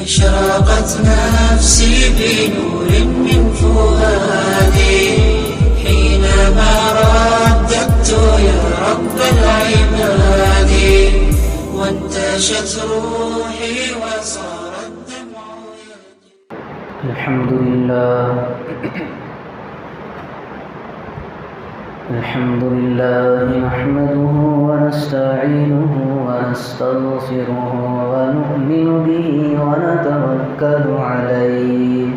أشرقت نفسي بنور من فؤادي حينما رددت يا رب العباد وانتشت روحي وصار الدمع يجري. الحمد لله نحمده ونستعينه ونستغفره ونؤمن به ونتوكل عليه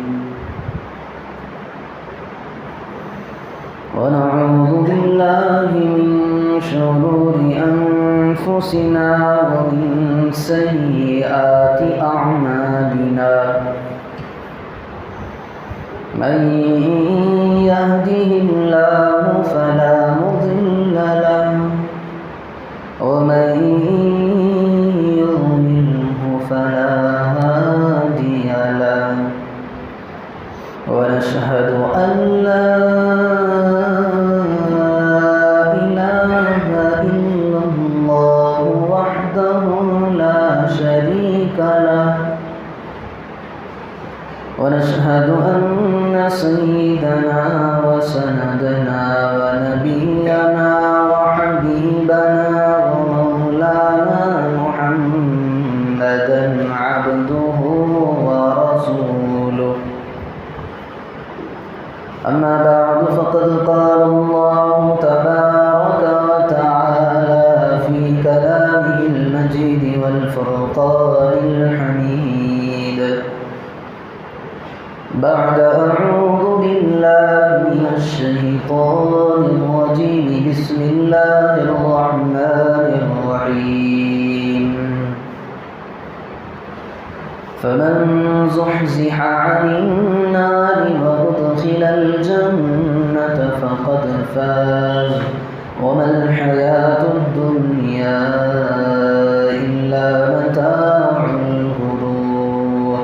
ونعوذ بالله من شرور أنفسنا ومن سيئات أعمالنا من يهده الله فلا مضل له ومن يضلله فلا هادي له ونشهد أن لا إله إلا الله وحده لا شريك له ونشهد أن سيدنا وسندنا ونبينا وحبيبنا ومولانا محمدا عبده ورسوله أما بعد فقد قال الله تبارك وتعالى في كلامه المجيد والفرقان الحميد بعد أعوذ بالله من الشيطان الرجيم بسم الله الرحمن الرحيم فمن زحزح عن النار وأدخل الجنة فقد فاز وما الحياة الدنيا إلا متاع الغرور.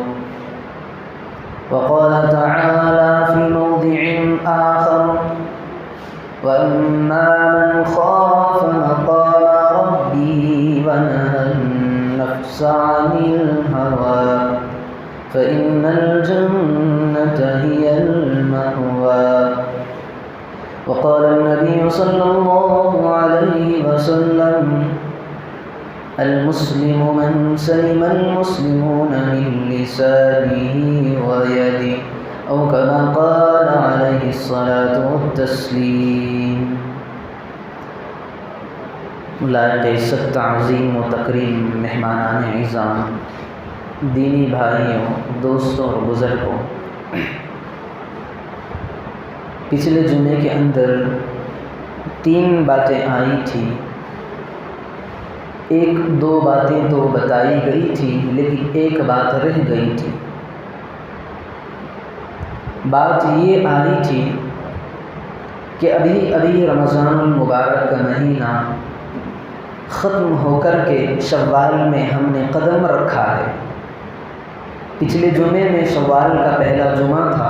وقال تعالى في موضع آخر وأما من خاف مقام ربه ونهى النفس عن الهوى فإن الجنة هي المأوى. وقال النبي صلى الله عليه وسلم المسلم من سلم المسلمون من لسانه ويده أو كما قال عليه الصلاة والتسليم. لائق عزت تعظیم و تکریم مہمانان اعظام، دینی بھائیوں، دوستوں اور بزرگوں، پچھلے جمعے کے اندر 3 باتیں آئی تھیں. ایک دو باتیں تو بتائی گئی تھی لیکن ایک بات رہ گئی تھی. بات یہ آئی تھی کہ ابھی رمضان المبارک کا مہینہ ختم ہو کر کے شوال میں ہم نے قدم رکھا ہے. پچھلے جمعے میں شوال کا پہلا جمعہ تھا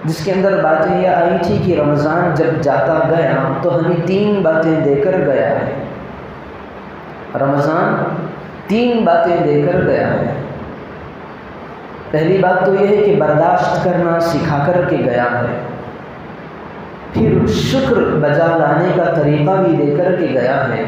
جس کے اندر باتیں یہ آئی تھی کہ رمضان جب جاتا گیا تو ہمیں 3 باتیں دے کر گیا ہے. رمضان 3 باتیں دے کر گیا ہے. پہلی بات تو یہ ہے کہ برداشت کرنا سکھا کر کے گیا ہے. پھر شکر بجا لانے کا طریقہ بھی دے کر کے گیا ہے.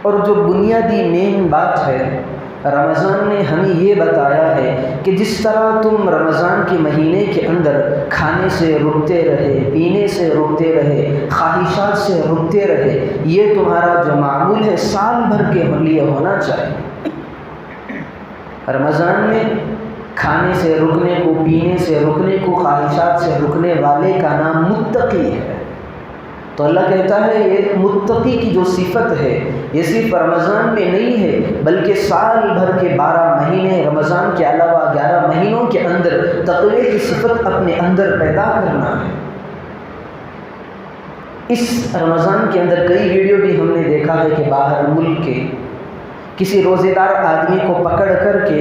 اور جو بنیادی مین بات ہے، رمضان نے ہمیں یہ بتایا ہے کہ جس طرح تم رمضان کے مہینے کے اندر کھانے سے رکتے رہے، پینے سے رکتے رہے، خواہشات سے رکتے رہے، یہ تمہارا جو معمول ہے سال بھر کے لیے ہونا چاہیے. رمضان میں کھانے سے رکنے کو، پینے سے رکنے کو، خواہشات سے رکنے والے کا نام متقی ہے. تو اللہ کہتا ہے یہ متقی کی جو صفت ہے یہ صرف رمضان میں نہیں ہے بلکہ سال بھر کے 12 مہینے، رمضان کے علاوہ 11 مہینوں کے اندر تقوی کی صفت اپنے اندر پیدا کرنا ہے. اس رمضان کے اندر کئی ویڈیو بھی ہم نے دیکھا ہے کہ باہر ملک کے کسی روزے دار آدمی کو پکڑ کر کے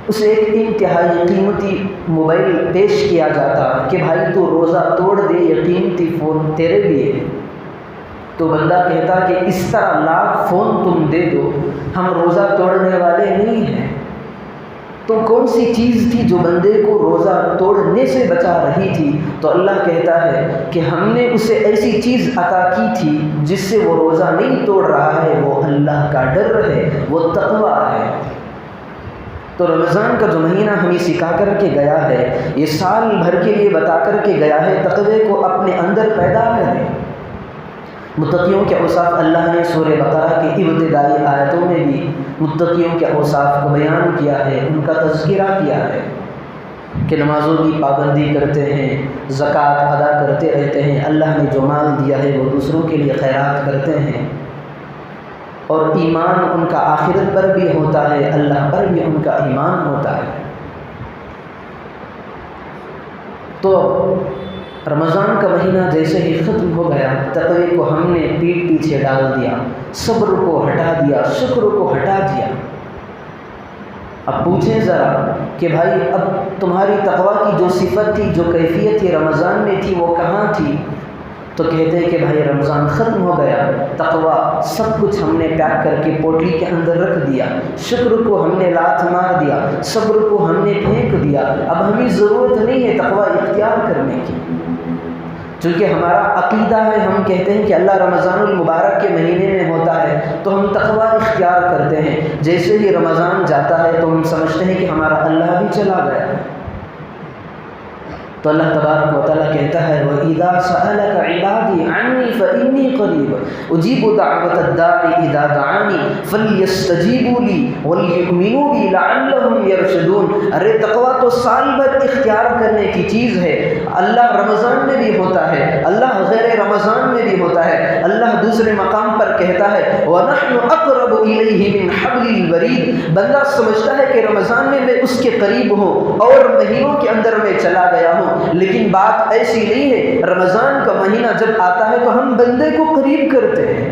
اسے ایک انتہائی قیمتی موبائل پیش کیا جاتا کہ بھائی تو روزہ توڑ دے، یہ قیمتی فون تیرے لیے. تو بندہ کہتا کہ اس طرح لاکھ فون تم دے دو، ہم روزہ توڑنے والے نہیں ہیں. کون سی چیز تھی جو بندے کو روزہ توڑنے سے بچا رہی تھی؟ تو اللہ کہتا ہے کہ ہم نے اسے ایسی چیز عطا کی تھی جس سے وہ روزہ نہیں توڑ رہا ہے، وہ اللہ کا ڈر ہے، وہ تقویٰ ہے۔ تو رمضان کا جو مہینہ ہمیں سکھا کر کے گیا ہے، یہ سال بھر کے لیے بتا کر کے گیا ہے تقوی کو اپنے اندر پیدا کریں۔ متقیوں کے اوصاف اللہ نے سورہ بقرہ کی ابتدائی آیتوں میں بھی متقیوں کے اوصاف کو بیان کیا ہے، ان کا تذکرہ کیا ہے کہ نمازوں کی پابندی کرتے ہیں، زکوٰۃ ادا کرتے رہتے ہیں، اللہ نے جو مال دیا ہے وہ دوسروں کے لیے خیرات کرتے ہیں، اور ایمان ان کا آخرت پر بھی ہوتا ہے، اللہ پر بھی ان کا ایمان ہوتا ہے۔ تو رمضان کا مہینہ جیسے ہی ختم ہو گیا، تقوی کو ہم نے پیٹھ پیچھے ڈال دیا، صبر کو ہٹا دیا، شکر کو ہٹا دیا۔ اب پوچھیں ذرا کہ بھائی اب تمہاری تقوی کی جو صفت تھی، جو کیفیت تھی رمضان میں تھی، وہ کہاں تھی؟ تو کہتے ہیں کہ بھائی رمضان ختم ہو گیا، تقوی سب کچھ ہم نے پیک کر کے پوٹلی کے اندر رکھ دیا، شکر کو ہم نے لات مار دیا، صبر کو ہم نے پھینک دیا، اب ہمیں ضرورت نہیں ہے تقوی اختیار کرنے کی، چونکہ ہمارا عقیدہ ہے، ہم کہتے ہیں کہ اللہ رمضان المبارک کے مہینے میں ہوتا ہے تو ہم تقوی اختیار کرتے ہیں، جیسے ہی رمضان جاتا ہے تو ہم سمجھتے ہیں کہ ہمارا اللہ بھی چلا گیا۔ تو اللہ تبارک و تعالیٰ کہتا ہے وَإِذَا سَأَلَكَ عِبَادِي عَنِّي فَإِنِّي قَرِيبٌ أُجِيبُ دَعْوَةَ الدَّاعِ إِذَا دَعَانِي فَلْيَسْتَجِيبُوا لِي وَلْيُؤْمِنُوا بِي لَعَلَّهُمْ يَرْشُدُونَ۔ ارے تقویٰ تو سال بھر اختیار کرنے کی چیز ہے، اللہ رمضان میں بھی ہوتا ہے، اللہ غیر رمضان میں بھی ہوتا ہے۔ اللہ دوسرے مقام پر کہتا ہے وَنَحْنُ أَقْرَبُ إِلَيْهِ مِنْ حَبْلِ الْوَرِيدِ۔ بندہ سمجھتا ہے کہ رمضان میں اس کے قریب ہوں اور مہینوں کے اندر میں چلا گیا ہوں، لیکن بات ایسی نہیں ہے۔ رمضان کا مہینہ جب آتا ہے تو ہم بندے کو قریب کرتے ہیں،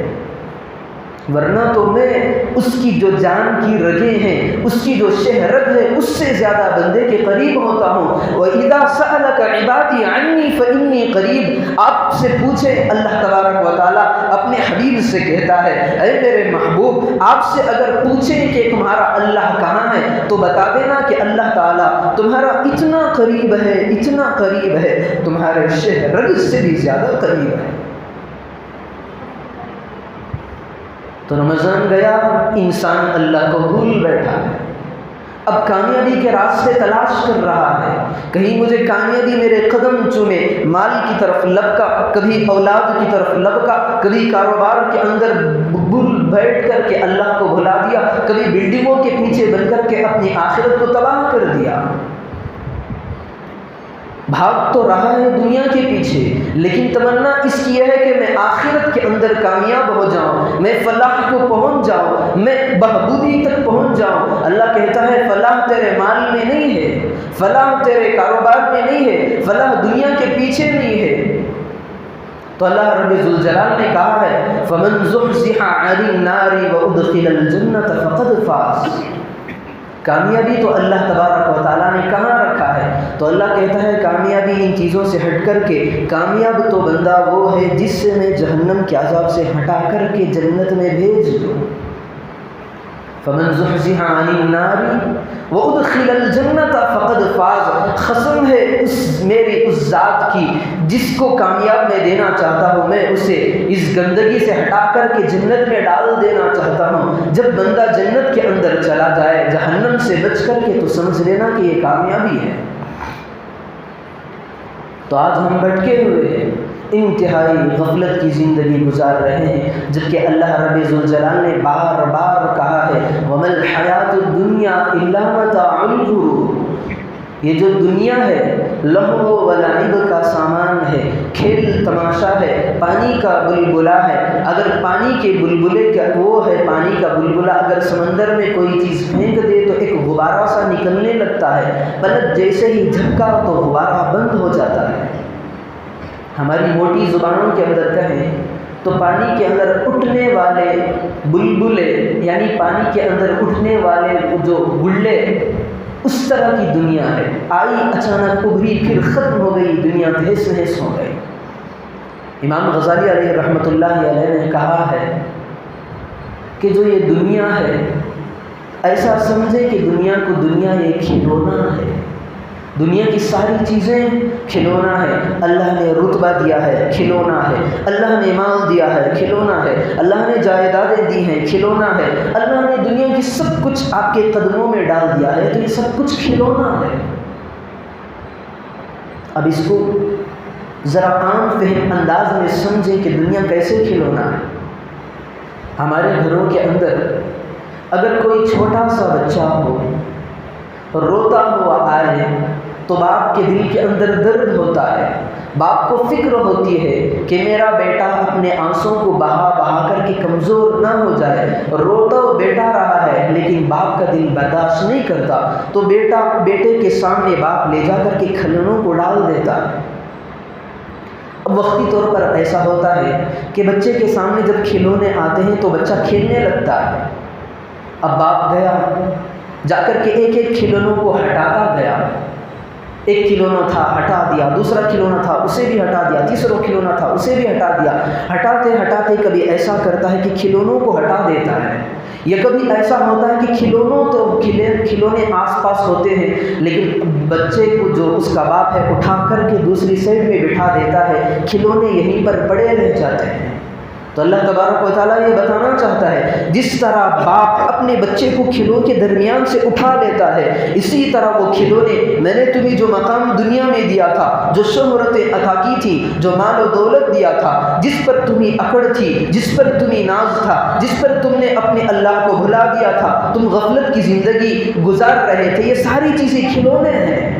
ورنہ تو میں اس کی جو جان کی رگیں ہیں، اس کی جو شہرت ہے، اس سے زیادہ بندے کے قریب ہوتا ہوں۔ وَإِذَا سَأَلَكَ عِبَادِي عَنِّي فَإِنِّي قَرِيبٌ۔ آپ سے پوچھے اللہ تبارک و تعالیٰ اپنے حبیب سے کہتا ہے اے میرے محبوب، آپ سے اگر پوچھیں کہ تمہارا اللہ کہاں ہے تو بتا دینا کہ اللہ تعالیٰ تمہارا اتنا قریب ہے، اتنا قریب ہے، تمہارے شہرت سے بھی زیادہ قریب ہے۔ تو رمضان گیا، انسان اللہ کو بھول بیٹھا ہے، اب کامیابی کے راستے تلاش کر رہا ہے، کہیں مجھے کامیابی میرے قدم چومے، مال کی طرف لپکا، کبھی اولاد کی طرف لپکا، کبھی کاروبار کے اندر بیٹھ کر کے اللہ کو بھلا دیا، کبھی بلڈنگوں کے پیچھے بن کر کے اپنی آخرت کو تباہ کر دیا۔ بھاگ تو رہا ہے دنیا کے پیچھے، لیکن تمنا اس کی ہے کہ میں آخرت کے اندر کامیاب ہو جاؤں، میں فلاح کو پہنچ جاؤں، میں بہبودی تک پہنچ جاؤں۔ اللہ کہتا ہے فلاح تیرے مال میں نہیں ہے، فلاح تیرے کاروبار میں نہیں ہے، فلاح دنیا کے پیچھے نہیں ہے۔ تو اللہ رب ذوالجلال نے کہا ہے فَمَنْ زُحْزِحَ عَنِ النَّارِ وَأُدْخِلَ الْجَنَّةَ فَقَدْ فَازَ۔ کامیابی تو اللہ تبارک و تعالیٰ نے کہاں رکھا ہے؟ تو اللہ کہتا ہے کامیابی ان چیزوں سے ہٹ کر کے، کامیاب تو بندہ وہ ہے جس سے میں جہنم کے عذاب سے ہٹا کر کے جنت میں بھیج دوں۔ فَمَنْ زُحْزِحَ عَنِ النَّارِ وَأُدْخِلَ الْجَنَّةَ فَقَدْ فَازَ۔ قسم ہے اس ذات کی جس کو کامیاب میں دینا چاہتا ہوں، میں اسے اس گندگی سے ہٹا کر کے جنت میں ڈال دینا چاہتا ہوں۔ جب بندہ جنت کے اندر چلا جائے جہنم سے بچ کر کے، تو سمجھ لینا کہ یہ کامیابی ہے۔ تو آج ہم بھٹکے ہوئے ہیں، انتہائی غفلت کی زندگی گزار رہے ہیں، جبکہ اللہ رب ذوالجلال نے بار بار کہا ہے وَمَا الْحَيَاةُ الدُّنْيَا إِلَّا مَتَاعُ الْغُرُورِ۔ یہ جو دنیا ہے لہو و لعب کا سامان ہے، کھیل تماشا ہے، پانی کا بلبلہ ہے۔ اگر پانی کے بلبلے کا وہ ہے، پانی کا بلبلہ اگر سمندر میں کوئی چیز پھینک دے تو ایک غبارہ سا نکلنے لگتا ہے، پلک جیسے ہی جھپکا تو غبارہ بند ہو جاتا ہے۔ ہماری موٹی زبانوں کے اندر کہیں تو پانی کے اندر اٹھنے والے بلبلے، یعنی پانی کے اندر اٹھنے والے جو گلے، اس طرح کی دنیا ہے۔ آئی اچانک ابھری پھر ختم ہو گئی، دنیا تہس نہس ہو گئی۔ امام غزالی علیہ رحمۃ اللہ علیہ نے کہا ہے کہ جو یہ دنیا ہے ایسا سمجھے کہ دنیا کو دنیا ایک کھلونا ہے، دنیا کی ساری چیزیں کھلونا ہے۔ اللہ نے رتبہ دیا ہے، کھلونا ہے۔ اللہ نے مال دیا ہے، کھلونا ہے۔ اللہ نے جائیدادیں دی ہیں، کھلونا ہے۔ اللہ نے دنیا کی سب کچھ آپ کے قدموں میں ڈال دیا ہے، تو یہ سب کچھ کھلونا ہے۔ اب اس کو ذرا عام فہم انداز میں سمجھیں کہ دنیا کیسے کھلونا ہے۔ ہمارے گھروں کے اندر اگر کوئی چھوٹا سا بچہ ہو، روتا ہوا آئے تو باپ کے دل کے اندر درد ہوتا ہے، باپ کو فکر ہوتی ہے کہ میرا بیٹا اپنے آنسوں کو بہا بہا کر کے کمزور نہ ہو جائے۔ روتا وہ بیٹا رہا ہے لیکن باپ کا دل برداشت نہیں کرتا، تو بیٹے کے سامنے باپ لے جا کر کے کھلونوں کو ڈال دیتا ہے۔ اب وقتی طور پر ایسا ہوتا ہے کہ بچے کے سامنے جب کھلونے آتے ہیں تو بچہ کھیلنے لگتا ہے۔ اب باپ گیا، جا کر کے ایک ایک کھلونوں کو ہٹاتا گیا۔ ایک کھلونا تھا، ہٹا دیا، دوسرا کھلونا تھا، اسے بھی ہٹا دیا، تیسرا کھلونا تھا، اسے بھی ہٹا دیا۔ ہٹاتے ہٹاتے کبھی ایسا کرتا ہے کہ کھلونوں کو ہٹا دیتا ہے، یا کبھی ایسا ہوتا ہے کہ کھلونے آس پاس ہوتے ہیں لیکن بچے کو جو اس کا باپ ہے اٹھا کر کے دوسری سائڈ میں بٹھا دیتا ہے، کھلونے یہیں پر پڑے رہ جاتے ہیں۔ تو اللہ تبارک و تعالیٰ یہ بتانا چاہتا ہے جس طرح باپ اپنے بچے کو کھلوں کے درمیان سے اٹھا لیتا ہے، اسی طرح وہ کھلونے، میں نے تمہیں جو مقام دنیا میں دیا تھا، جو شہرت عطا کی تھی، جو مال و دولت دیا تھا، جس پر تمہیں اکڑ تھی، جس پر تمہیں ناز تھا، جس پر تم نے اپنے اللہ کو بھلا دیا تھا، تم غفلت کی زندگی گزار رہے تھے، یہ ساری چیزیں کھلونے ہیں۔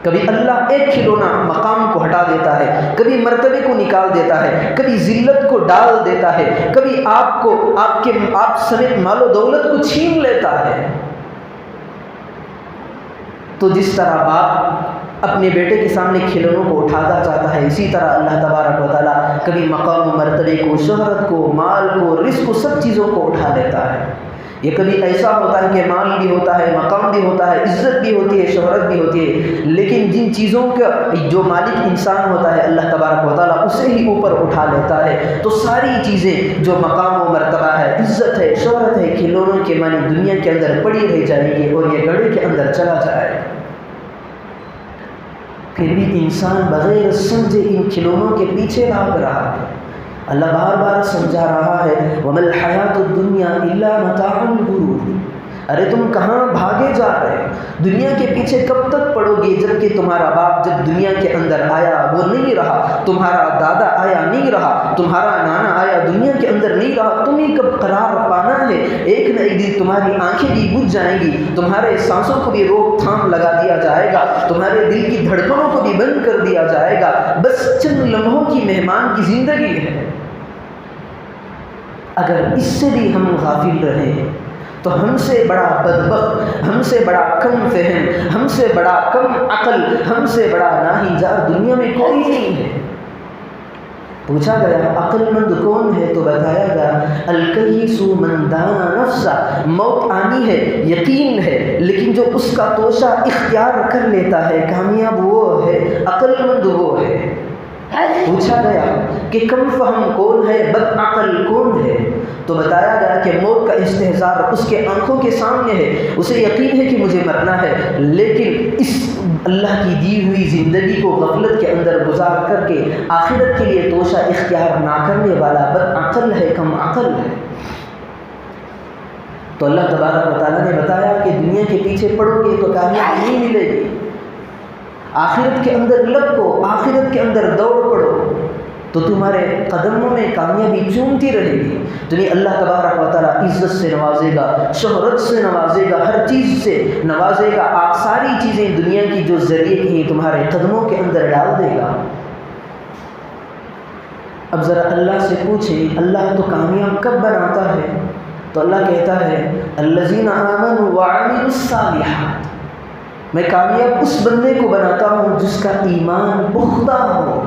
کبھی اللہ ایک کھلونا مقام کو ہٹا دیتا ہے، کبھی مرتبے کو نکال دیتا ہے، کبھی ذلت کو ڈال دیتا ہے، کبھی آپ سمیت مال و دولت کو چھین لیتا ہے۔ تو جس طرح باپ اپنے بیٹے کے سامنے کھلونوں کو اٹھانا چاہتا ہے، اسی طرح اللہ تبارک و تعالیٰ کبھی مقام و مرتبے کو، شہرت کو، مال کو، رزق کو، سب چیزوں کو اٹھا لیتا ہے۔ یہ کبھی ایسا ہوتا ہے کہ مال بھی ہوتا ہے، مقام بھی ہوتا ہے، عزت بھی ہوتی ہے، شہرت بھی ہوتی ہے، لیکن جن چیزوں کا جو مالک انسان ہوتا ہے اللہ تبارک و تعالیٰ اسے ہی اوپر اٹھا لیتا ہے۔ تو ساری چیزیں جو مقام و مرتبہ ہے، عزت ہے، شہرت ہے، کھلونوں کے معنی دنیا کے اندر پڑی رہ جائے گی اور یہ گڑھے کے اندر چلا جائے گا۔ پھر بھی انسان بغیر سمجھے ان کھلونوں کے پیچھے بھاگ رہا ہے۔ اللہ بار بار سمجھا رہا ہے وَمَا الْحَيَاةُ الدُّنْيَا إِلَّا مَتَاعُ الْغُرُورِ، ارے تم کہاں بھاگے جا رہے ہو؟ دنیا کے پیچھے کب تک پڑو گے جبکہ تمہارا باپ جب دنیا کے اندر آیا وہ نہیں رہا، تمہارا دادا آیا نہیں رہا، تمہارا نانا آیا دنیا کے اندر نہیں رہا، تمہیں کب قرار پانا ہے؟ ایک نہ ایک دن تمہاری آنکھیں بھی بجھ جائیں گی، تمہارے سانسوں کو بھی روک تھام لگا دیا جائے گا، تمہارے دل کی دھڑکنوں کو بھی بند کر دیا جائے گا، بس چند لمحوں کی مہمان کی زندگی ہے۔ اگر اس سے بھی ہم غافل رہیں تو ہم سے بڑا بدبخت، ہم سے بڑا کم فہم، ہم سے بڑا کم عقل، ہم سے بڑا ناہنجار دنیا میں کوئی نہیں ہے۔ پوچھا گیا عقل مند کون ہے تو بتایا گیا الکیس من دانا نفسا، موت آنی ہے، یقین ہے، لیکن جو اس کا توشہ اختیار کر لیتا ہے کامیاب وہ ہے، عقل مند وہ ہے۔ پوچھا گیا کہ کم فہم کون ہے، بد عقل کون ہے، تو بتایا گیا کہ موت کا استحضار اس کے آنکھوں کے سامنے ہے، اسے یقین ہے کہ مجھے مرنا ہے، لیکن اس اللہ کی دی ہوئی زندگی کو غفلت کے اندر گزار کر کے آخرت کے لیے توشہ اختیار نہ کرنے والا بد عقل ہے، کم عقل ہے۔ تو اللہ تبارک و تعالیٰ نے بتایا کہ دنیا کے پیچھے پڑو گے تو کامیابی نہیں ملے گی، آخرت کے اندر لپکو، آخرت کے اندر دوڑ پڑو تو تمہارے قدموں میں کامیابی چومتی رہے گی، تمہیں اللہ تبارک و تعالیٰ عزت سے نوازے گا، شہرت سے نوازے گا، ہر چیز سے نوازے گا، آپ ساری چیزیں دنیا کی جو ذریعے کی تمہارے قدموں کے اندر ڈال دے گا۔ اب ذرا اللہ سے پوچھیں اللہ تو کامیاب کب بناتا ہے؟ تو اللہ کہتا ہے الذین آمنوا وعملوا الصالحات، میں کامیاب اس بندے کو بناتا ہوں جس کا ایمان پختہ ہو۔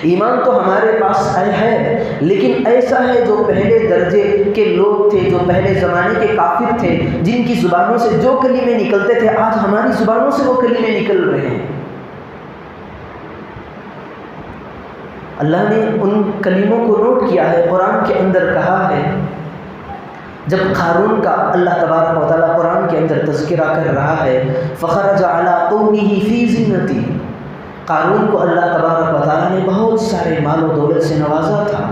ایمان تو ہمارے پاس ہے لیکن ایسا ہے جو پہلے درجے کے لوگ تھے، جو پہلے زمانے کے کافر تھے، جن کی زبانوں سے جو کلمے نکلتے تھے آج ہماری زبانوں سے وہ کلمے نکل رہے ہیں۔ اللہ نے ان کلموں کو نوٹ کیا ہے، قرآن کے اندر کہا ہے جب قارون کا اللہ تبارک و تعالیٰ قرآن کے اندر تذکرہ کر رہا ہے فخرج علی قومہ فی زینتہ، قارون کو اللہ تبارک و تعالیٰ نے بہت سارے مال و دولت سے نوازا تھا.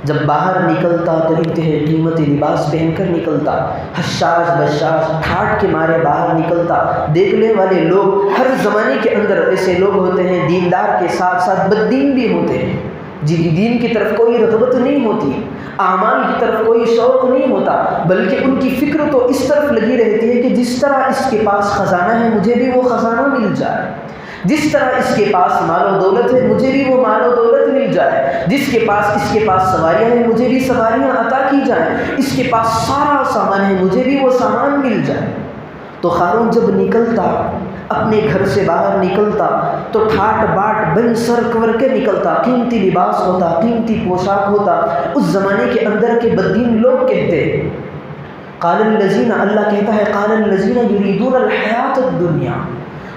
جب باہر نکلتا تو انتہائی قیمتی لباس پہن کر نکلتا، حشاش بشاش ٹھاٹ کے مارے باہر نکلتا. دیکھنے والے لوگ ہر زمانے کے اندر ایسے لوگ ہوتے ہیں دیندار کے ساتھ ساتھ بددین بھی ہوتے ہیں، جن دین کی طرف کوئی رغبت نہیں ہوتی، اعمال کی طرف کوئی شوق نہیں ہوتا، بلکہ ان کی فکر تو اس طرف لگی رہتی ہے کہ جس طرح اس کے پاس خزانہ ہے مجھے بھی وہ خزانہ مل جائے، جس طرح اس کے پاس مال و دولت ہے مجھے بھی وہ مال و دولت مل جائے، اس کے پاس سواریاں ہیں مجھے بھی سواریاں عطا کی جائیں، اس کے پاس سارا سامان ہے مجھے بھی وہ سامان مل جائے. تو قارون جب نکلتا، اپنے گھر سے باہر نکلتا تو ٹھاٹ باٹ بن سر کور کے نکلتا، قیمتی لباس ہوتا، قیمتی پوشاک ہوتا. اس زمانے کے اندر کے بددین لوگ کہتے قال الذین، اللہ کہتا ہے قال الذین یریدون الحیات الدنیا،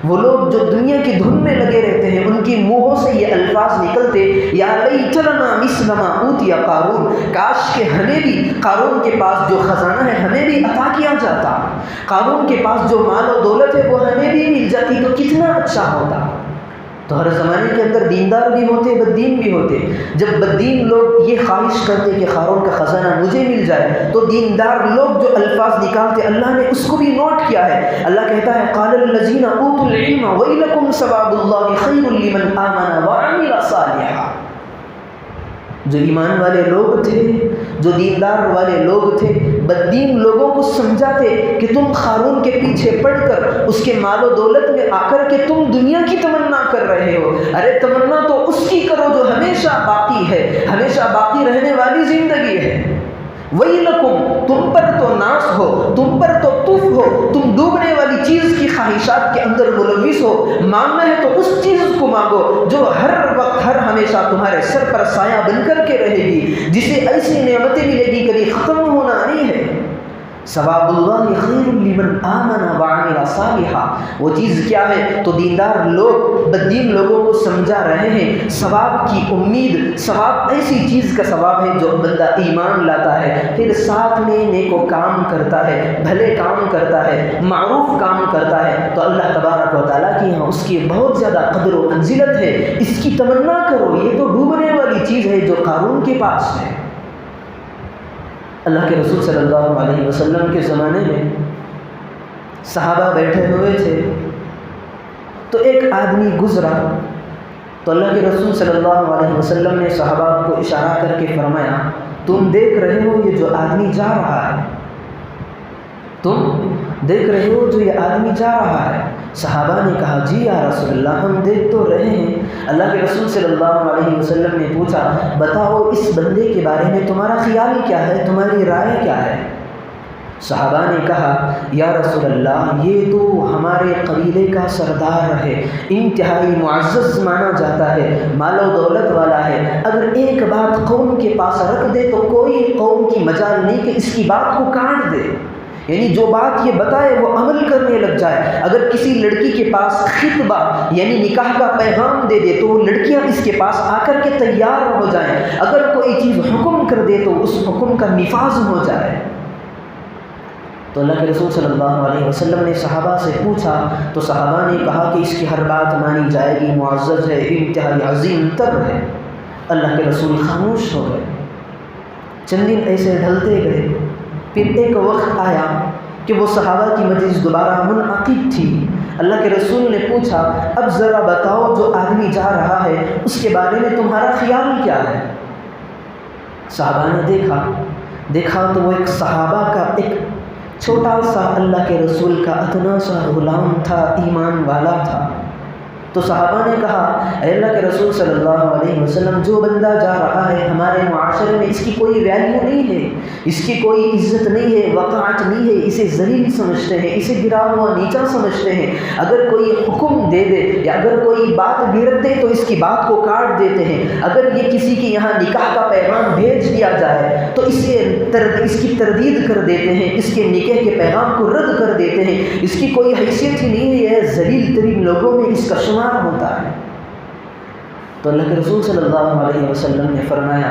وہ لوگ جو دنیا کی دھن میں لگے رہتے ہیں ان کی منہوں سے یہ الفاظ نکلتے یا لیت لنا مثل ما اوتی قارون، کاش کہ ہمیں بھی قارون کے پاس جو خزانہ ہے ہمیں بھی عطا کیا جاتا، قارون کے پاس جو مال و دولت ہے وہ ہمیں بھی مل جاتی تو کتنا اچھا ہوتا. تو ہر زمانے کے اندر دیندار بھی ہوتے بددین بھی ہوتے. جب بددین لوگ یہ خواہش کرتے کہ قارون کا خزانہ مجھے مل جائے تو دیندار لوگ جو الفاظ نکالتے اللہ نے اس کو بھی نوٹ کیا ہے. اللہ کہتا ہے قال الذین اوتوا العلم ویلکم ثواب اللہ خیر لمن آمن وعمل صالحا. جو ایمان والے لوگ تھے، جو دیندار والے لوگ تھے، بددین لوگوں کو سمجھاتے کہ تم قارون کے پیچھے پڑ کر اس کے مال و دولت میں آ کر کے تم دنیا کی تمنا کر رہے ہو. ارے تمنا تو اس کی کرو جو ہمیشہ باقی ہے، ہمیشہ باقی رہنے والی زندگی ہے. وَيْلَكُمْ، تم پر تو ناس ہو، تم پر تو تف ہو، تم ڈوبنے والی چیز کی خواہشات کے اندر ملوث ہو. مانگنا ہے تو اس چیز کو مانگو جو ہر وقت ہر ہمیشہ تمہارے سر پر سایہ بن کر کے رہے گی، جسے ایسی نعمتیں ملے گی کبھی ختم ہونا نہیں ہے. ثواب اللہ خیر لمن آمن وعمل صالحا، وہ چیز کیا ہے تو دیندار لوگ بددین لوگوں کو سمجھا رہے ہیں ثواب کی امید. ثواب ایسی چیز کا ثواب ہے جو بندہ ایمان لاتا ہے، پھر ساتھ میں نیک و کام کرتا ہے، بھلے کام کرتا ہے، معروف کام کرتا ہے تو اللہ تبارک و تعالیٰ کی یہاں اس کی بہت زیادہ قدر و منزلت ہے. اس کی تمنا کرو، یہ تو ڈوبنے والی چیز ہے جو قارون کے پاس ہے. اللہ کے رسول صلی اللہ علیہ وسلم کے زمانے میں صحابہ بیٹھے ہوئے تھے تو ایک آدمی گزرا تو اللہ کے رسول صلی اللہ علیہ وسلم نے صحابہ کو اشارہ کر کے فرمایا تم دیکھ رہے ہو یہ جو آدمی جا رہا ہے، تم دیکھ رہے ہو جو یہ آدمی جا رہا ہے. صحابہ نے کہا جی یا رسول اللہ ہم دیکھ تو رہے ہیں. اللہ کے رسول صلی اللہ علیہ وسلم نے پوچھا بتاؤ اس بندے کے بارے میں تمہارا خیال کیا ہے، تمہاری رائے کیا ہے؟ صحابہ نے کہا یا رسول اللہ یہ تو ہمارے قبیلے کا سردار ہے، انتہائی معزز مانا جاتا ہے، مال و دولت والا ہے، اگر ایک بات قوم کے پاس رکھ دے تو کوئی قوم کی مجال نہیں کہ اس کی بات کو کاٹ دے، یعنی جو بات یہ بتائے وہ عمل کرنے لگ جائے. اگر کسی لڑکی کے پاس خطبہ یعنی نکاح کا پیغام دے دے تو وہ لڑکیاں اس کے پاس آ کر کے تیار ہو جائیں. اگر کوئی چیز حکم کر دے تو اس حکم کا نفاذ ہو جائے. تو اللہ کے رسول صلی اللہ علیہ وسلم نے صحابہ سے پوچھا تو صحابہ نے کہا کہ اس کی ہر بات مانی جائے گی، معزز ہے، انتہائی عظیم تر ہے. اللہ کے رسول خاموش ہو گئے. چند دن ایسے ڈھلتے گئے. پھر ایک وقت آیا کہ وہ صحابہ کی مجلس دوبارہ منعقد تھی. اللہ کے رسول نے پوچھا اب ذرا بتاؤ جو آدمی جا رہا ہے اس کے بارے میں تمہارا خیال کیا ہے؟ صحابہ نے دیکھا تو وہ ایک صحابہ کا ایک چھوٹا سا اللہ کے رسول کا اتنا سا غلام تھا، ایمان والا تھا. تو صحابہ نے کہا اے اللہ کے رسول صلی اللہ علیہ وسلم جو بندہ جا رہا ہے ہمارے معاشرے میں اس کی کوئی ویلیو نہیں ہے، اس کی کوئی عزت نہیں ہے، وقعت نہیں ہے، اسے ذلیل سمجھتے ہیں، اسے گرا ہوا نیچا سمجھتے ہیں. اگر کوئی حکم دے دے یا اگر کوئی بات گرد دے تو اس کی بات کو کاٹ دیتے ہیں. اگر یہ کسی کے یہاں نکاح کا پیغام بھیج دیا جائے تو اس کی تردید کر دیتے ہیں، اس کے نکاح کے پیغام کو رد کر دیتے ہیں. اس کی کوئی حیثیت ہی نہیں ہے، ذلیل ترین لوگوں میں اس کا شمار ہوتا ہے. تو اللہ کے رسول صلی اللہ علیہ وسلم نے فرمایا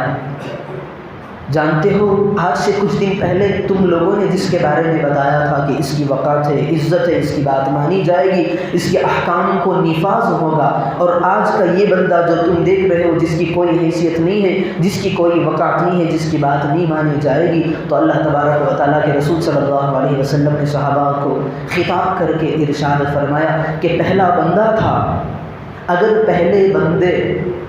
جانتے ہو آج سے کچھ دن پہلے تم لوگوں نے جس کے بارے میں بتایا تھا کہ اس کی وقار ہے، عزت ہے، اس کی بات مانی جائے گی، اس کے احکام کو نفاذ ہوگا، اور آج کا یہ بندہ جو تم دیکھ رہے ہو جس کی کوئی حیثیت نہیں ہے، جس کی کوئی وقار نہیں ہے، جس کی بات نہیں مانی جائے گی، تو اللہ تبارک و تعالیٰ کے رسول صلی اللہ علیہ وسلم نے صحابہ کو خطاب کر کے ارشاد فرمایا کہ پہلا بندہ تھا، اگر پہلے بندے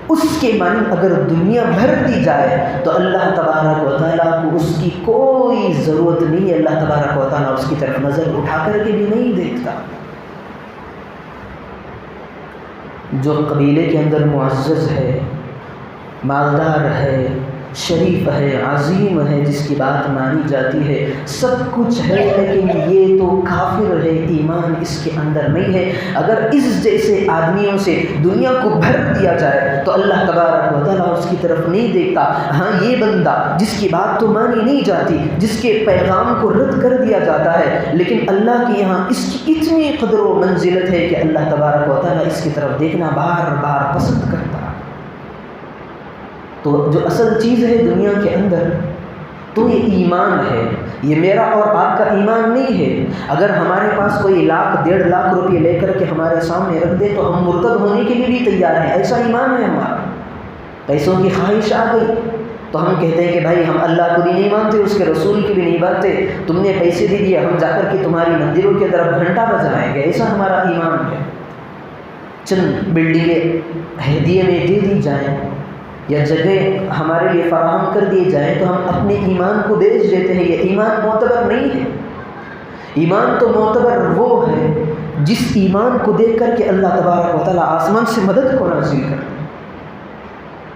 اس کے معنی اگر دنیا بھر دی جائے تو اللہ تبارک و تعالیٰ کو اس کی کوئی ضرورت نہیں ہے، اللہ تبارک و تعالیٰ اس کی طرف نظر اٹھا کر کے بھی نہیں دیکھتا۔ جو قبیلے کے اندر معزز ہے، مالدار ہے، شریف ہے، عظیم ہے، جس کی بات مانی جاتی ہے، سب کچھ ہے، لیکن یہ تو کافر ہے، ایمان اس کے اندر نہیں ہے، اگر اس جیسے آدمیوں سے دنیا کو بھر دیا جائے تو اللہ تبارک و تعالیٰ اس کی طرف نہیں دیکھتا۔ ہاں یہ بندہ جس کی بات تو مانی نہیں جاتی، جس کے پیغام کو رد کر دیا جاتا ہے، لیکن اللہ کے یہاں اس کی اتنی قدر و منزلت ہے کہ اللہ تبارک و تعالیٰ اس کی طرف دیکھنا بار بار پسند کرتا ہے۔ تو جو اصل چیز ہے دنیا کے اندر تو یہ ایمان ہے، یہ میرا اور آپ کا ایمان نہیں ہے۔ اگر ہمارے پاس کوئی 1,00,000 1,50,000 روپے لے کر کے ہمارے سامنے رکھ دے تو ہم مرتد ہونے کے لیے بھی تیار ہیں، ایسا ایمان ہے ہمارا۔ پیسوں کی خواہش آ گئی تو ہم کہتے ہیں کہ بھائی ہم اللہ کو بھی نہیں مانتے، اس کے رسول کی بھی نہیں مانتے، تم نے پیسے دے دیے، ہم جا کر کے تمہاری مندروں کی طرف گھنٹہ بجائیں گے، ایسا ہمارا ایمان ہے۔ چند بلڈنگیں ہدیے میں دے دی جائیں یا جگہ ہمارے لیے فراہم کر دیے جائیں تو ہم اپنے ایمان کو بیچ دیتے ہیں، یہ ایمان معتبر نہیں ہے۔ ایمان تو معتبر وہ ہے جس ایمان کو دیکھ کر کے اللہ تبارک و تعالیٰ آسمان سے مدد کو نازل کرتا ہے۔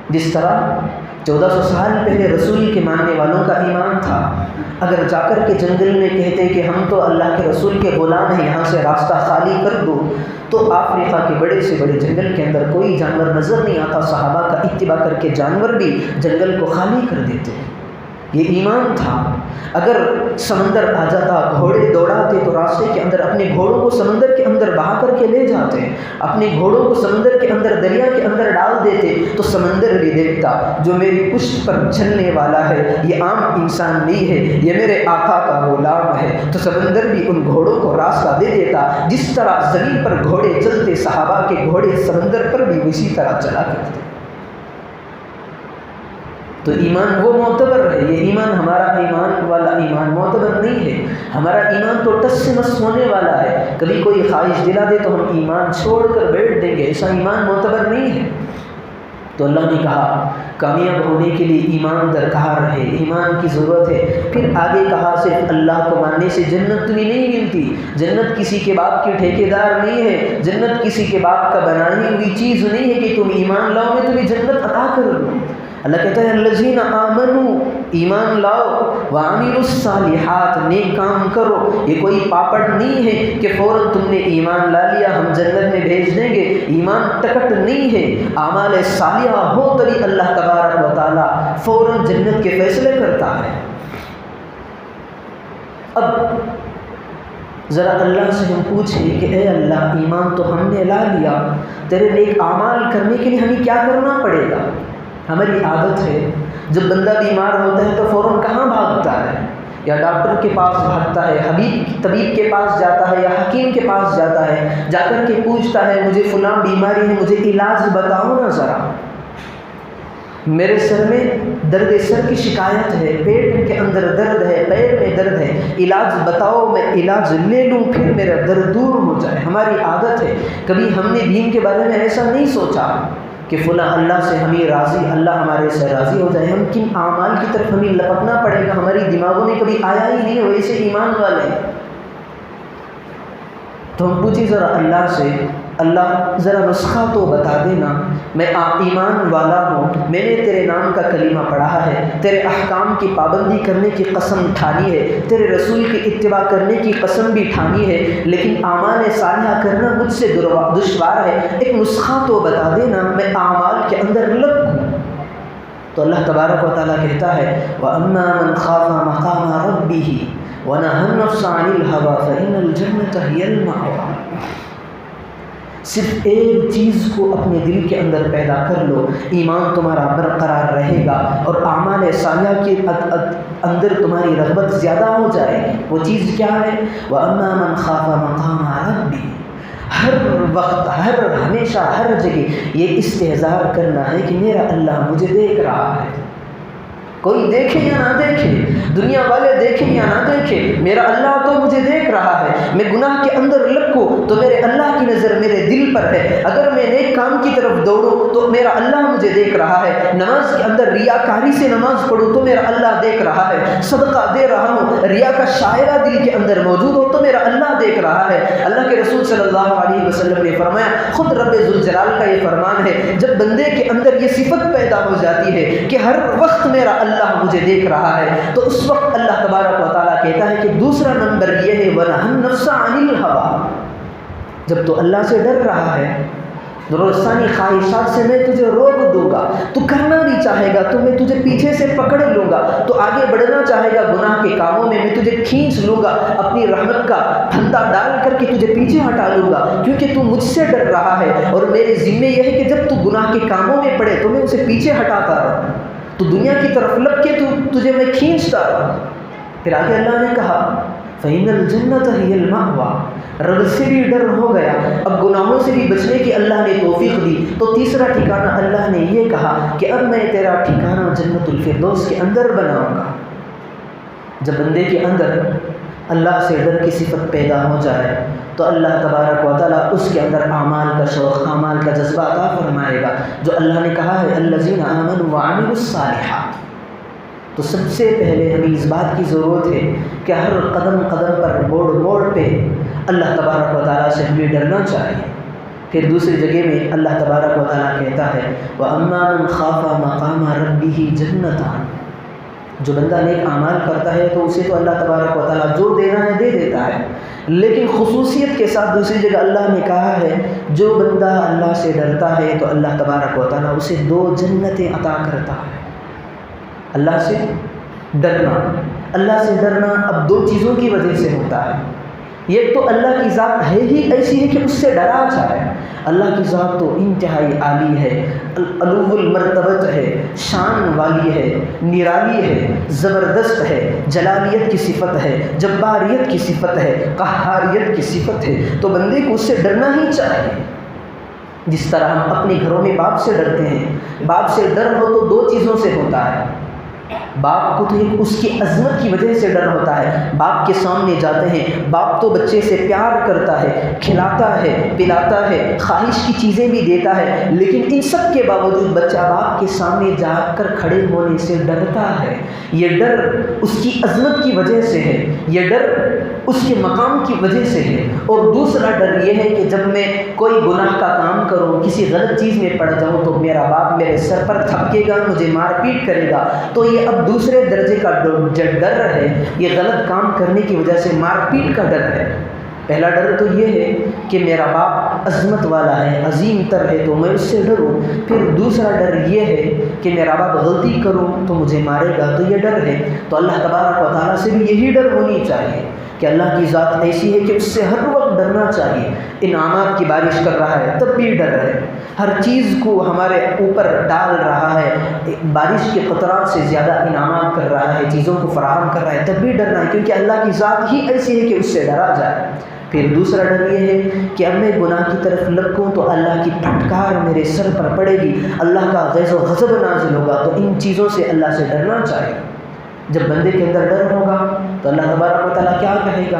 جس طرح 1400 سال پہلے رسول کے ماننے والوں کا ایمان تھا، اگر جا کر کے جنگل میں کہتے کہ ہم تو اللہ کے رسول کے غلام ہیں، یہاں سے راستہ خالی کر دو، تو افریقہ کے بڑے سے بڑے جنگل کے اندر کوئی جانور نظر نہیں آتا، صحابہ کا اتباع کر کے جانور بھی جنگل کو خالی کر دیتے۔ یہ ایمان تھا۔ اگر سمندر آ جاتا، گھوڑے دوڑاتے تو راستے کے اندر اپنے گھوڑوں کو سمندر کے اندر بہا کر کے لے جاتے، اپنے گھوڑوں کو سمندر کے اندر دریا کے اندر ڈال دیتے تو سمندر بھی دیکھتا جو میری پشت پر چلنے والا ہے یہ عام انسان نہیں ہے، یہ میرے آقا کا غلام ہے، تو سمندر بھی ان گھوڑوں کو راستہ دے دیتا۔ جس طرح زمین پر گھوڑے چلتے، صحابہ کے گھوڑے سمندر پر بھی اسی طرح چلا کرتے۔ تو ایمان وہ معتبر ہے، یہ ایمان ہمارا ایمان والا ایمان معتبر نہیں ہے۔ ہمارا ایمان تو ٹس سے مس ہونے والا ہے، کبھی کوئی خواہش دلا دے تو ہم ایمان چھوڑ کر بیٹھ دیں گے، ایسا ایمان معتبر نہیں ہے۔ تو اللہ نے کہا کامیاب ہونے کے لیے ایمان درکار ہے، ایمان کی ضرورت ہے۔ پھر آگے کہا صرف اللہ کو ماننے سے جنت بھی نہیں ملتی، جنت کسی کے باپ کے ٹھیکیدار نہیں ہے، جنت کسی کے باپ کا بنائی ہوئی چیز نہیں ہے کہ تم ایمان لاؤ میں تمہیں جنت عطا کر دوں۔ اللہ کہتا ہے الذین آمنوا، ایمان لاؤ، وعملوا الصالحات، نیک کام کرو۔ یہ کوئی پاپڑ نہیں ہے کہ فوراً تم نے ایمان لا لیا ہم جنت میں بھیج دیں گے، ایمان ٹکٹ نہیں ہے، اعمال صالحہ ہو تبھی اللہ تبارک و تعالیٰ فوراً جنت کے فیصلے کرتا ہے۔ اب ذرا اللہ سے ہم پوچھیں کہ اے اللہ ایمان تو ہم نے لا لیا، تیرے نیک اعمال کرنے کے لیے ہمیں کیا کرنا پڑے گا؟ ہماری عادت ہے جب بندہ بیمار ہوتا ہے تو فوراً کہاں بھاگتا ہے؟ یا ڈاکٹر کے پاس بھاگتا ہے، طبیب کے پاس جاتا ہے، یا حکیم کے پاس جاتا ہے، جا کر کے پوچھتا ہے مجھے فلاں بیماری ہے، مجھے علاج بتاؤ نا ذرا، میرے سر میں درد سر کی شکایت ہے، پیٹ کے اندر درد ہے، پیر میں درد ہے، علاج بتاؤ، میں علاج لے لوں پھر میرا درد دور ہو جائے۔ ہماری عادت ہے، کبھی ہم نے دین کے بارے میں ایسا نہیں سوچا کہ فلاں اللہ سے ہمیں راضی، اللہ ہمارے سے راضی ہو جائے، ہم کن اعمال کی طرف ہمیں لپکنا پڑے گا، ہماری دماغوں میں کبھی آیا ہی نہیں، ویسے ایمان والے۔ تو ہم پوچھیں ذرا اللہ سے، اللہ ذرا نسخہ تو بتا دینا، میں ایمان والا ہوں، میں نے تیرے نام کا کلمہ پڑھا ہے، تیرے احکام کی پابندی کرنے کی قسم ٹھانی ہے، تیرے رسول کی اتباع کرنے کی قسم بھی ٹھانی ہے، لیکن اعمال صالحہ کرنا مجھ سے دشوار ہے، ایک نسخہ تو بتا دینا، میں اعمال کے اندر لگ۔ تو اللہ تبارک و تعالیٰ کہتا ہے وَأَمَّا مَنْ خَافَ مَقَامَ رَبِّهِ وَنَهَى النَّفْسَ عَنِ الْهَوَىٰ فَإِنَّ الْجَنَّةَ هِيَ الْمَأْوَىٰ۔ صرف ایک چیز کو اپنے دل کے اندر پیدا کر لو، ایمان تمہارا برقرار رہے گا اور اعمال صالحہ کے اندر تمہاری رغبت زیادہ ہو جائے گی۔ وہ چیز کیا ہے؟ وَأَمَّا مَنْ خَافَ مَقَامَ رَبِّهِ۔ ہر وقت، ہمیشہ، ہر جگہ یہ استحضار کرنا ہے کہ میرا اللہ مجھے دیکھ رہا ہے، کوئی دیکھے یا نہ دیکھے، دنیا والے دیکھیں یا نہ دیکھیں، میرا اللہ تو مجھے دیکھ رہا ہے۔ میں گناہ کے اندر لپکوں تو میرے اللہ کی نظر میرے دل پر ہے، اگر میں نیک کام کی طرف دوڑوں تو میرا اللہ مجھے دیکھ رہا ہے، نماز کے اندر ریاکاری سے نماز پڑھوں تو میرا اللہ دیکھ رہا ہے، صدقہ دے رہا ہوں ریا کا شائبہ دل کے اندر موجود ہو تو میرا اللہ دیکھ رہا ہے۔ اللہ کے رسول صلی اللہ علیہ وسلم نے فرمایا، خود رب ذوالجلال کا یہ فرمان ہے، جب بندے کے اندر یہ صفت پیدا ہو جاتی ہے کہ ہر وقت میرا اللہ مجھے دیکھ رہا ہے، تو اس وقت اللہ تبارک و تعالیٰ کہتا ہے کہ دوسرا نمبر یہ ہے وَنَهَى النَّفْسَ عَنِ الْهَوَىٰ۔ جب تو اللہ سے ڈر رہا ہے، روزانی خواہشات سے میں تجھے روک دوں گا، تو کرنا بھی چاہے گا تو میں تجھے پیچھے سے پکڑ لوں گا، تو آگے بڑھنا چاہے گا گناہ کے کاموں میں تجھے کھینچ لوں گا، اپنی رحمت کا پھندا ڈال کر کے تجھے پیچھے ہٹا لوں گا، کیونکہ تو مجھ سے ڈر رہا ہے اور میرے ذمے یہ ہے کہ جب تو گناہ کے کاموں میں پڑے تو میں اسے پیچھے ہٹاتا رہا، تو دنیا کی طرف لگ کے تجھے میں کھینچتا رہا۔ پھر آگے اللہ نے کہا فَإِنَّ الْجَنَّةَ هِيَ الْمَأْوَىٰ۔ رب سے بھی ڈر ہو گیا، اب گناہوں سے بھی بچنے کی اللہ نے توفیق دی، تو تیسرا ٹھکانہ اللہ نے یہ کہا کہ اب میں تیرا ٹھکانہ جنت الفردوس کے اندر بناؤں گا۔ جب بندے کے اندر اللہ سے ڈر کی صفت پیدا ہو جائے تو اللہ تبارک و تعالیٰ اس کے اندر اعمال کا شوق، اعمال کا جذبہ عطا فرمائے گا، جو اللہ نے کہا ہے الذین آمنوا وعملوا الصالحات۔ تو سب سے پہلے ہمیں اس بات کی ضرورت ہے کہ ہر قدم قدم پر، موڑ موڑ پہ اللہ تبارک و تعالیٰ سے ہمیں ڈرنا چاہیے۔ پھر دوسری جگہ میں اللہ تبارک و تعالیٰ کہتا ہے وَأَمَّا مَنْ خَافَ مَقَامَ رَبِّهِ جَنَّتَانِ۔ جو بندہ نیک اعمال کرتا ہے تو اسے تو اللہ تبارک و تعالیٰ جو دینا ہے دے دیتا ہے، لیکن خصوصیت کے ساتھ دوسری جگہ اللہ نے کہا ہے جو بندہ اللہ سے ڈرتا ہے تو اللہ تبارک و تعالیٰ اسے 2 جنتیں عطا کرتا ہے۔ اللہ سے ڈرنا، اللہ سے ڈرنا اب 2 چیزوں کی وجہ سے ہوتا ہے۔ ایک تو اللہ کی ذات ہے ہی ایسی ہے کہ اس سے ڈرا جائے، اللہ کی ذات تو انتہائی عالی ہے، علو المرتبت ہے، شان والی ہے، نرالی ہے، زبردست ہے، جلالیت کی صفت ہے، جباریت کی صفت ہے، قہاریت کی صفت ہے، تو بندے کو اس سے ڈرنا ہی چاہیے۔ جس طرح ہم اپنے گھروں میں باپ سے ڈرتے ہیں، باپ سے ڈر ہو تو 2 چیزوں سے ہوتا ہے۔ باپ کو تو ایک اس کی عظمت کی وجہ سے ڈر ہوتا ہے، باپ کے سامنے جاتے ہیں، باپ تو بچے سے پیار کرتا ہے، کھلاتا ہے، پلاتا ہے، خواہش کی چیزیں بھی دیتا ہے، لیکن ان سب کے باوجود بچہ باپ کے سامنے جا کر کھڑے ہونے سے ڈرتا ہے۔ یہ ڈر اس کی عظمت کی وجہ سے ہے، یہ ڈر اس کے مقام کی وجہ سے ہے۔ اور دوسرا ڈر یہ ہے کہ جب میں کوئی گناہ کا کام کروں، کسی غلط چیز میں پڑ جاؤں تو میرا باپ میرے سر پر تھپکے گا، مجھے مار پیٹ کرے گا، تو یہ اب دوسرے درجے کا ڈر ہے، یہ غلط کام کرنے کی وجہ سے مار پیٹ کا ڈر ہے۔ پہلا ڈر تو یہ ہے کہ میرا باپ عظمت والا ہے، عظیم تر ہے، تو میں اس سے ڈروں۔ پھر دوسرا ڈر یہ ہے کہ میرا باپ غلطی کروں تو مجھے مارے گا، تو یہ ڈر ہے۔ تو اللہ تبارک و تعالیٰ سے بھی یہی ڈر ہونی چاہیے کہ اللہ کی ذات ایسی ہے کہ اس سے ہر وقت ڈرنا چاہیے۔ انعامات کی بارش کر رہا ہے تب بھی ڈر ہے، ہر چیز کو ہمارے اوپر ڈال رہا ہے، بارش کے قطرات سے زیادہ انعامات کر رہا ہے، چیزوں کو فراہم کر رہا ہے، تب بھی ڈرنا ہے، کیونکہ اللہ کی ذات ہی ایسی ہے کہ اس سے ڈرا جائے۔ پھر دوسرا ڈر یہ ہے کہ اب میں گناہ کی طرف لپکوں تو اللہ کی پھٹکار میرے سر پر پڑے گی، اللہ کا غیظ و غضب نازل ہوگا، تو ان چیزوں سے اللہ سے ڈرنا چاہیے۔ جب بندے کے اندر ڈر ہوگا تو اللہ تبارک و تعالیٰ کیا کہے گا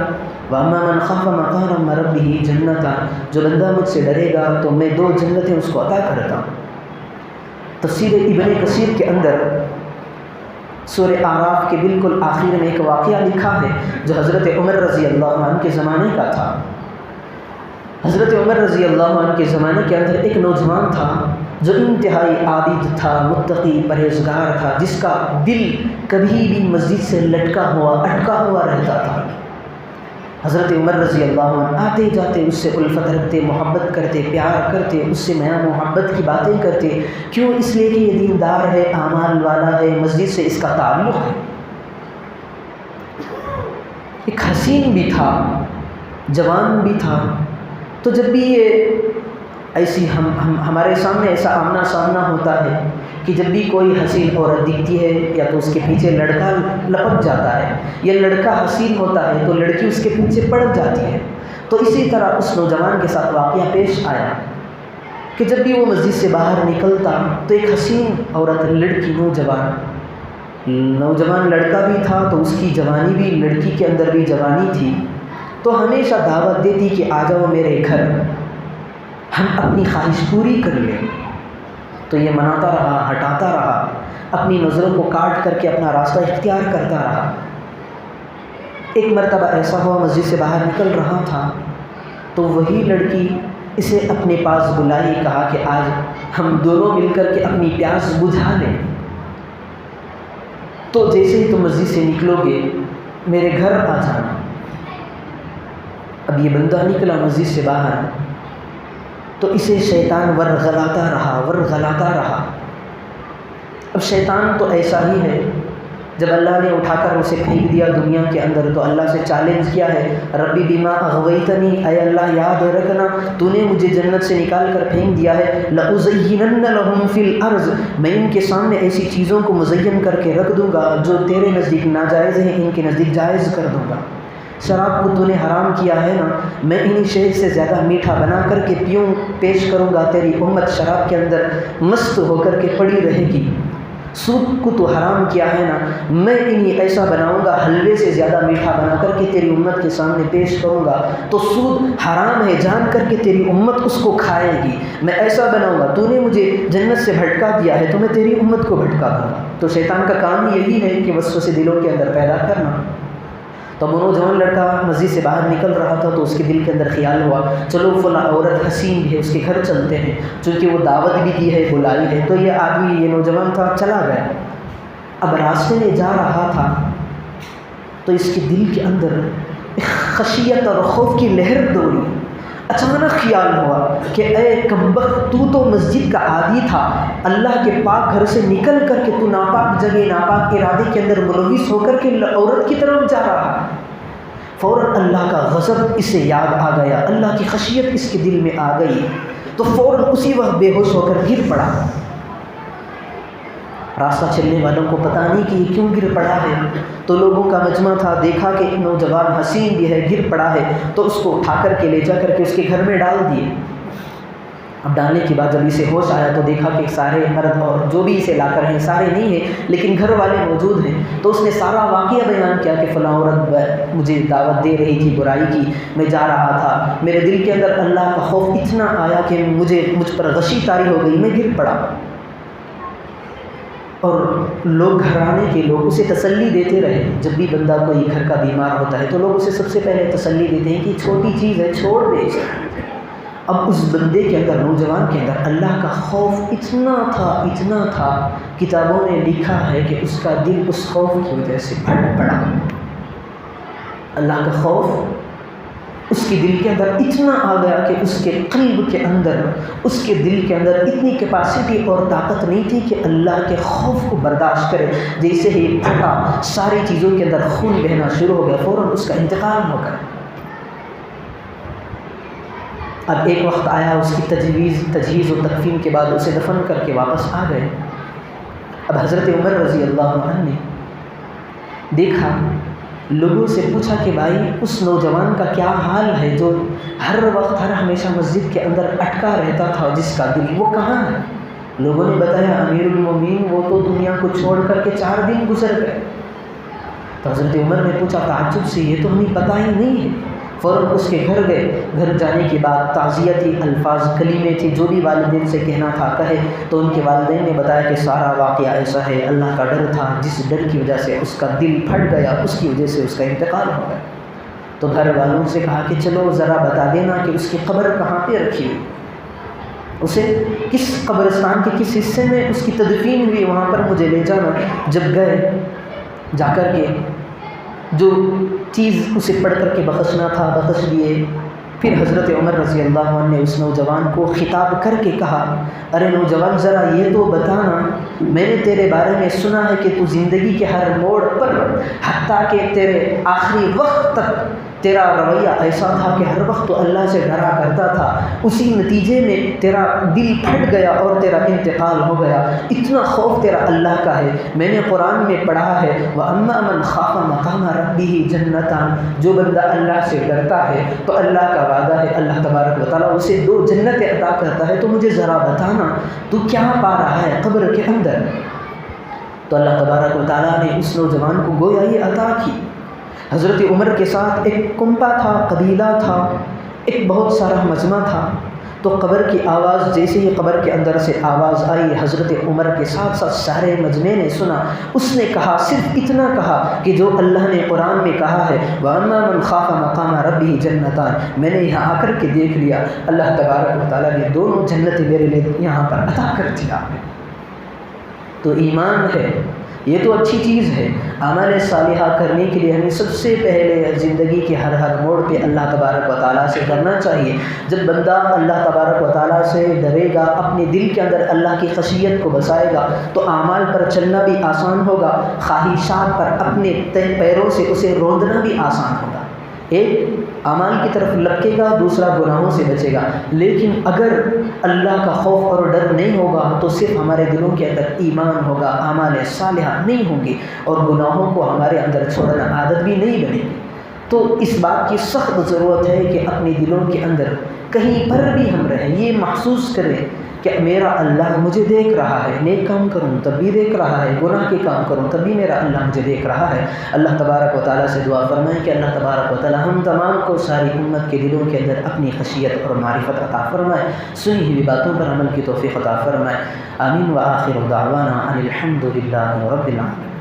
وَأَمَّا مَنْ خَافَ مَقَامَ رَبِّهِ جَنَّتَانِ۔ جو بندہ مجھ سے ڈرے گا تو میں 2 جنتیں اس کو عطا کرتا ہوں۔ تفسیر ابن کثیر کے اندر سورہ اعراف کے بالکل آخر میں ایک واقعہ لکھا ہے جو حضرت عمر رضی اللہ عنہ کے زمانے کا تھا۔ حضرت عمر رضی اللہ عنہ کے زمانے کے اندر ایک نوجوان تھا جو انتہائی عابد تھا، متقی، پرہیزگار تھا، جس کا دل کبھی بھی مسجد سے لٹکا ہوا، اٹکا ہوا رہتا تھا۔ حضرت عمر رضی اللہ عنہ آتے جاتے اس سے الفت رکھتے، محبت کرتے، پیار کرتے، اس سے میاں محبت کی باتیں کرتے۔ کیوں؟ اس لیے کہ یہ دیندار ہے، اعمال والا ہے، مسجد سے اس کا تعلق ہے۔ ایک حسین بھی تھا، جوان بھی تھا، تو جب بھی یہ ایسی ہمارے سامنے ایسا آمنا سامنا ہوتا ہے کہ جب بھی کوئی حسین عورت دکھتی ہے یا تو اس کے پیچھے لڑکا لپک جاتا ہے، یا لڑکا حسین ہوتا ہے تو لڑکی اس کے پیچھے پڑ جاتی ہے۔ تو اسی طرح اس نوجوان کے ساتھ واقعہ پیش آیا کہ جب بھی وہ مسجد سے باہر نکلتا تو ایک حسین عورت، لڑکی، نوجوان لڑکا بھی تھا تو اس کی جوانی بھی، لڑکی کے اندر بھی جوانی تھی، تو ہمیشہ دعوت دیتی کہ آ جاؤ میرے گھر، ہم اپنی خواہش پوری کر لیں۔ تو یہ مناتا رہا، ہٹاتا رہا، اپنی نظروں کو کاٹ کر کے اپنا راستہ اختیار کرتا رہا۔ ایک مرتبہ ایسا ہوا مسجد سے باہر نکل رہا تھا تو وہی لڑکی اسے اپنے پاس بلائی، کہا کہ آج ہم دونوں مل کر کے اپنی پیاس بجھا لیں۔ تو جیسے ہی تم مسجد سے نکلو گے میرے گھر آ جانا۔ اب یہ بندہ نکلا مسجد سے باہر تو اسے شیطان ورغلاتا رہا۔ اب شیطان تو ایسا ہی ہے، جب اللہ نے اٹھا کر اسے پھینک دیا دنیا کے اندر تو اللہ سے چیلنج کیا ہے، ربی بما اغویتنی، اے اللہ یاد رکھنا تو نے مجھے جنت سے نکال کر پھینک دیا ہے، لأزینن لہم فی الارض، میں ان کے سامنے ایسی چیزوں کو مزین کر کے رکھ دوں گا جو تیرے نزدیک ناجائز ہیں ان کے نزدیک جائز کر دوں گا۔ شراب کو تو نے حرام کیا ہے نا، میں انہی شہد سے زیادہ میٹھا بنا کر کے پیش کروں گا، تیری امت شراب کے اندر مست ہو کر کے پڑی رہے گی۔ سود کو تو حرام کیا ہے نا، میں انہیں ایسا بناؤں گا، حلوے سے زیادہ میٹھا بنا کر کے تیری امت کے سامنے پیش کروں گا، تو سود حرام ہے جان کر کے تیری امت اس کو کھائے گی، میں ایسا بناؤں گا، تو نے مجھے جنت سے بھٹکا دیا ہے تو میں تیری امت کو بھٹکا دوں گا۔ تو شیطان کا کام یہی ہے کہ وسوسے دلوں کے اندر پیدا کرنا۔ تو وہ نوجوان لڑکا مسجد سے باہر نکل رہا تھا تو اس کے دل کے اندر خیال ہوا چلو فلاں عورت حسین بھی ہے، اس کے گھر چلتے ہیں، چونکہ وہ دعوت بھی دی ہے، بلائی ہے۔ تو یہ آدمی، یہ نوجوان تھا، چلا گیا۔ اب راستے میں جا رہا تھا تو اس کے دل کے اندر خشیت اور خوف کی لہر دوڑی۔ اچانک خیال ہوا کہ اے کمبخت، تو مسجد کا عادی تھا، اللہ کے پاک گھر سے نکل کر کے تو ناپاک جگہ، ناپاک ارادے کے اندر ملوث ہو کر کے عورت کی طرف جا رہا۔ فوراً اللہ کا غضب اسے یاد آ گیا، اللہ کی خشیت اس کے دل میں آ گئی، تو فوراً اسی وقت بے ہوش ہو کر گر پڑا۔ راستہ چلنے والوں کو پتہ نہیں کہ یہ کیوں گر پڑا ہے، تو لوگوں کا مجمع تھا، دیکھا کہ ایک نوجوان حسین بھی ہے، گر پڑا ہے، تو اس کو اٹھا کر کے لے جا کر کے اس کے گھر میں ڈال دیے۔ اب ڈالنے کے بعد جب اسے ہوش آیا تو دیکھا کہ سارے مرد اور جو بھی اسے لا کر ہیں سارے نہیں ہیں، لیکن گھر والے موجود ہیں۔ تو اس نے سارا واقعہ بیان کیا کہ فلاں عورت مجھے دعوت دے رہی تھی برائی کی، میں جا رہا تھا، میرے دل کے اندر اللہ کا خوف اتنا آیا کہ مجھ پر غشی طاری ہو گئی، میں گر پڑا۔ اور لوگ، گھرانے کے لوگ اسے تسلی دیتے رہے، جب بھی بندہ کوئی گھر کا بیمار ہوتا ہے تو لوگ اسے سب سے پہلے تسلی دیتے ہیں کہ چھوٹی چیز ہے، چھوڑ دے۔ اب اس بندے کے اندر، نوجوان کے اندر اللہ کا خوف اتنا تھا، کتابوں نے لکھا ہے کہ اس کا دل اس خوف کی وجہ سے پھٹ پڑا۔ اللہ کا خوف اس کے دل کے اندر اتنا آ گیا کہ اس کے قلب کے اندر، اس کے دل کے اندر اتنی کیپیسٹی اور طاقت نہیں تھی کہ اللہ کے خوف کو برداشت کرے۔ جیسے ہی پھٹا، ساری چیزوں کے اندر خون بہنا شروع ہو گیا، فوراً اس کا انتقال ہو گیا۔ اب ایک وقت آیا، اس کی تجہیز و تکفین کے بعد اسے دفن کر کے واپس آ گئے۔ اب حضرت عمر رضی اللہ عنہ نے دیکھا، لوگوں سے پوچھا کہ بھائی اس نوجوان کا کیا حال ہے جو ہر وقت ہمیشہ مسجد کے اندر اٹکا رہتا تھا، جس کا دل، وہ کہاں ہے؟ لوگوں نے بتایا امیر المومنین وہ تو دنیا کو چھوڑ کر کے 4 دن گزر گئے۔ تو حضرت عمر نے پوچھا تعجب سے، یہ تو ہمیں پتہ ہی نہیں ہے۔ فوراً اس کے گھر گئے، گھر جانے کے بعد تعزیتی الفاظ، کلمے تھے، جو بھی والدین سے کہنا تھا کہے۔ تو ان کے والدین نے بتایا کہ سارا واقعہ ایسا ہے، اللہ کا ڈر تھا، جس ڈر کی وجہ سے اس کا دل پھٹ گیا، اس کی وجہ سے اس کا انتقال ہو گیا۔ تو گھر والوں سے کہا کہ چلو ذرا بتا دینا کہ اس کی قبر کہاں پہ رکھی ہوئی، اسے کس قبرستان کے کس حصے میں اس کی تدفین ہوئی، وہاں پر مجھے لے جانا۔ جب گئے، جا کر کے جو چیز اسے پڑھ کر کے بخشنا تھا بخش دیے۔ پھر حضرت عمر رضی اللہ عنہ نے اس نوجوان کو خطاب کر کے کہا، ارے نوجوان ذرا یہ تو بتانا، میں نے تیرے بارے میں سنا ہے کہ تو زندگی کے ہر موڑ پر، حتیٰ کہ تیرے آخری وقت تک تیرا رویہ ایسا تھا کہ ہر وقت تو اللہ سے ڈرا کرتا تھا، اسی نتیجے میں تیرا دل پھٹ گیا اور تیرا انتقال ہو گیا، اتنا خوف تیرا اللہ کا ہے۔ میں نے قرآن میں پڑھا ہے وَأَمَّا مَنْ خَافَ مَقَامَ رَبِّهِ جَنَّتَانِ، جو بندہ اللہ سے ڈرتا ہے تو اللہ کا وعدہ ہے، اللہ تبارک و تعالیٰ اسے 2 جنتیں عطا کرتا ہے۔ تو مجھے ذرا بتانا تو کیا پا رہا ہے قبر کے اندر؟ تو اللہ تبارک و تعالیٰ نے اس نوجوان کو گویا یہ عطا کی۔ حضرت عمر کے ساتھ ایک کنبہ تھا، قبیلہ تھا، ایک بہت سارا مجمع تھا۔ تو قبر کی آواز، جیسے ہی قبر کے اندر سے آواز آئی، حضرت عمر کے ساتھ ساتھ سارے مجمع نے سنا۔ اس نے کہا، صرف اتنا کہا کہ جو اللہ نے قرآن میں کہا ہے وَأَمَّا مَنْ خَافَ مَقَامَ رَبِّهِ جَنَّتَانِ، میں نے یہاں آ کر کے دیکھ لیا، اللہ تبارک و تعالیٰ نے دونوں جنتیں میرے لیے یہاں پر عطا کر دیا۔ تو ایمان ہے، یہ تو اچھی چیز ہے۔ اعمال صالحہ کرنے کے لیے ہمیں سب سے پہلے زندگی کے ہر موڑ پہ اللہ تبارک و تعالیٰ سے ڈرنا چاہیے۔ جب بندہ اللہ تبارک و تعالیٰ سے ڈرے گا، اپنے دل کے اندر اللہ کی خشیت کو بسائے گا، تو اعمال پر چلنا بھی آسان ہوگا، خواہشات پر اپنے پیروں سے اسے روندنا بھی آسان ہوگا۔ ایک اعمال کی طرف لپکے گا، دوسرا گناہوں سے بچے گا۔ لیکن اگر اللہ کا خوف اور ڈر نہیں ہوگا تو صرف ہمارے دلوں کے اندر ایمان ہوگا، اعمال صالحہ نہیں ہوں گے، اور گناہوں کو ہمارے اندر چھوڑنا عادت بھی نہیں بنے گی۔ تو اس بات کی سخت ضرورت ہے کہ اپنے دلوں کے اندر کہیں پر بھی ہم رہیں، یہ محسوس کریں کہ میرا اللہ مجھے دیکھ رہا ہے، نیک کام کروں تب بھی دیکھ رہا ہے، گناہ کے کام کروں تب بھی میرا اللہ مجھے دیکھ رہا ہے۔ اللہ تبارک و تعالیٰ سے دعا فرمائیں کہ اللہ تبارک و تعالیٰ ہم تمام کو ساری امت کے دلوں کے اندر اپنی خشیت اور معرفت عطا فرمائے، سنی ہوئی باتوں پر عمل کی توفیق عطا فرمائے۔ آمین۔ وآخر دعوانا ان الحمد للہ رب العالمین۔